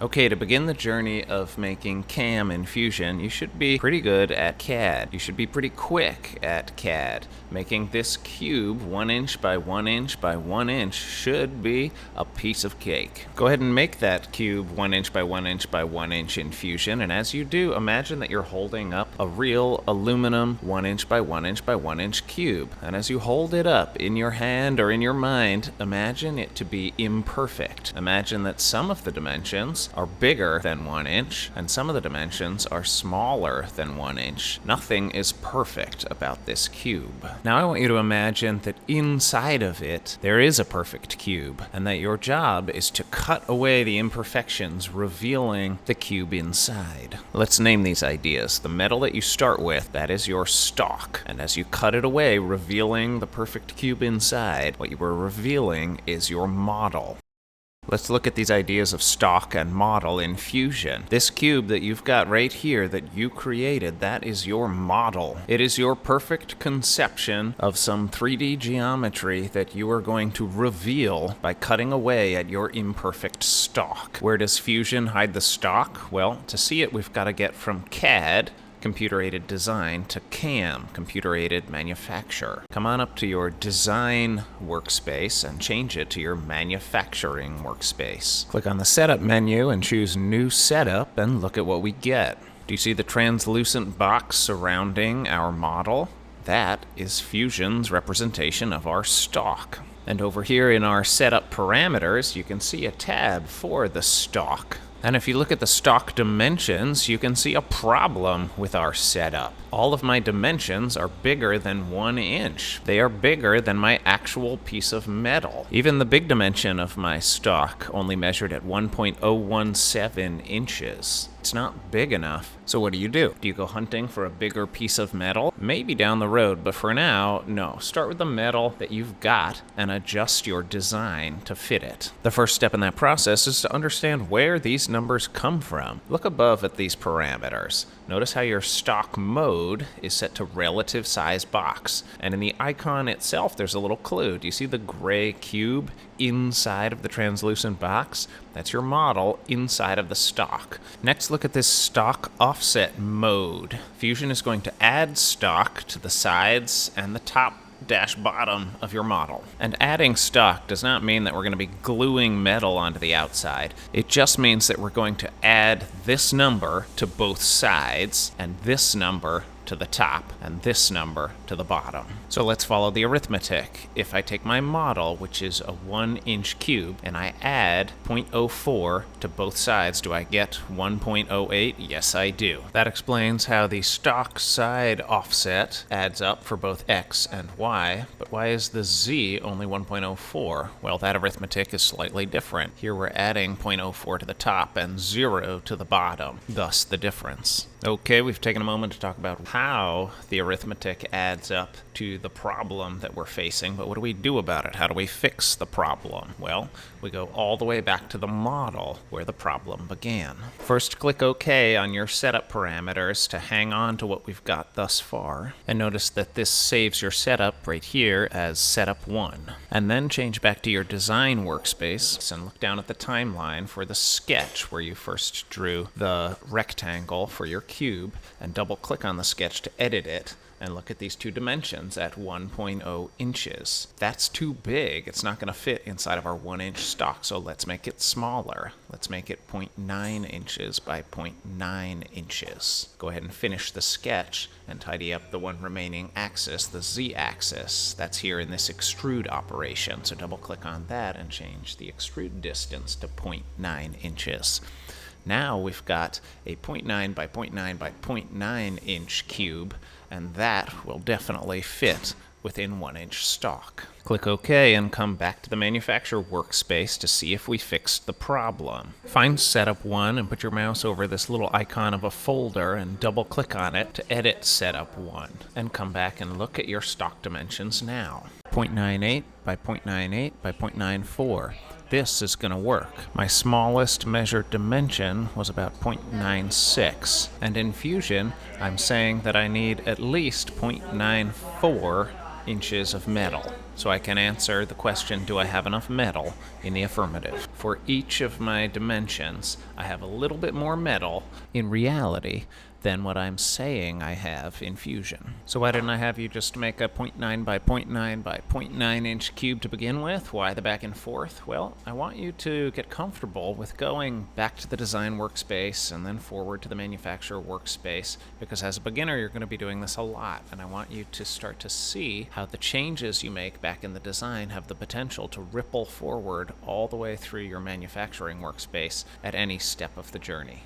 Okay, to begin the journey of making CAM in Fusion, you should be pretty good at CAD. You should be pretty quick at CAD. Making this cube 1 inch by 1 inch by 1 inch should be a piece of cake. Go ahead and make that cube 1 inch by 1 inch by 1 inch in Fusion, and as you do, imagine that you're holding up a real aluminum 1 inch by 1 inch by 1 inch cube. And as you hold it up in your hand or in your mind, imagine it to be imperfect. Imagine that some of the dimensions are bigger than 1 inch, and some of the dimensions are smaller than 1 inch. Nothing is perfect about this cube. Now I want you to imagine that inside of it, there is a perfect cube, and that your job is to cut away the imperfections, revealing the cube inside. Let's name these ideas. The metal that you start with, that is your stock, and as you cut it away, revealing the perfect cube inside, what you were revealing is your model. Let's look at these ideas of stock and model in Fusion. This cube that you've got right here that you created, that is your model. It is your perfect conception of some 3D geometry that you are going to reveal by cutting away at your imperfect stock. Where does Fusion hide the stock? Well, to see it, we've got to get from CAD, computer-aided design, to CAM, computer-aided manufacture. Come on up to your design workspace and change it to your manufacturing workspace. Click on the setup menu and choose new setup, and look at what we get. Do you see the translucent box surrounding our model? That is Fusion's representation of our stock. And over here in our setup parameters, you can see a tab for the stock. And if you look at the stock dimensions, you can see a problem with our setup. All of my dimensions are bigger than 1 inch. They are bigger than my actual piece of metal. Even the big dimension of my stock only measured at 1.017 inches. It's not big enough. So what do? Do you go hunting for a bigger piece of metal? Maybe down the road, but for now, no. Start with the metal that you've got and adjust your design to fit it. The first step in that process is to understand where these numbers come from. Look above at these parameters. Notice how your stock mode is set to relative size box. And in the icon itself, there's a little clue. Do you see the gray cube inside of the translucent box? That's your model inside of the stock. Next, look at this stock offset mode. Fusion is going to add stock to the sides and the top dash bottom of your model. And adding stock does not mean that we're going to be gluing metal onto the outside. It just means that we're going to add this number to both sides and this number to the top and this number to the bottom. So let's follow the arithmetic. If I take my model, which is a 1 inch cube, and I add 0.04 to both sides, do I get 1.08? Yes, I do. That explains how the stock side offset adds up for both x and y, but why is the z only 1.04? Well, that arithmetic is slightly different. Here we're adding 0.04 to the top and 0 to the bottom, thus the difference. Okay, we've taken a moment to talk about how the arithmetic adds up to the problem that we're facing, but what do we do about it? How do we fix the problem? Well, we go all the way back to the model where the problem began. First, click OK on your setup parameters to hang on to what we've got thus far, and notice that this saves your setup right here as setup 1. And then change back to your design workspace and look down at the timeline for the sketch where you first drew the rectangle for your cube, and double click on the sketch to edit it, and look at these two dimensions at 1.0 inches. That's too big. It's not going to fit inside of our 1 inch stock, so let's make it smaller. Let's make it 0.9 inches by 0.9 inches. Go ahead and finish the sketch and tidy up the one remaining axis, the z-axis. That's here in this extrude operation, so double click on that and change the extrude distance to 0.9 inches. Now we've got a 0.9 by 0.9 by 0.9 inch cube, and that will definitely fit within 1 inch stock. Click OK and come back to the manufacturer workspace to see if we fixed the problem. Find Setup 1 and put your mouse over this little icon of a folder and double click on it to edit Setup 1. And come back and look at your stock dimensions now. 0.98 by 0.98 by 0.94. This is going to work. My smallest measured dimension was about 0.96, and in Fusion, I'm saying that I need at least 0.94 inches of metal. So I can answer the question, do I have enough metal, in the affirmative. For each of my dimensions, I have a little bit more metal in reality than what I'm saying I have in Fusion. So why didn't I have you just make a 0.9 by 0.9 by 0.9 inch cube to begin with? Why the back and forth? Well, I want you to get comfortable with going back to the design workspace and then forward to the manufacturer workspace, because as a beginner you're going to be doing this a lot, and I want you to start to see how the changes you make back in the design have the potential to ripple forward all the way through your manufacturing workspace at any step of the journey.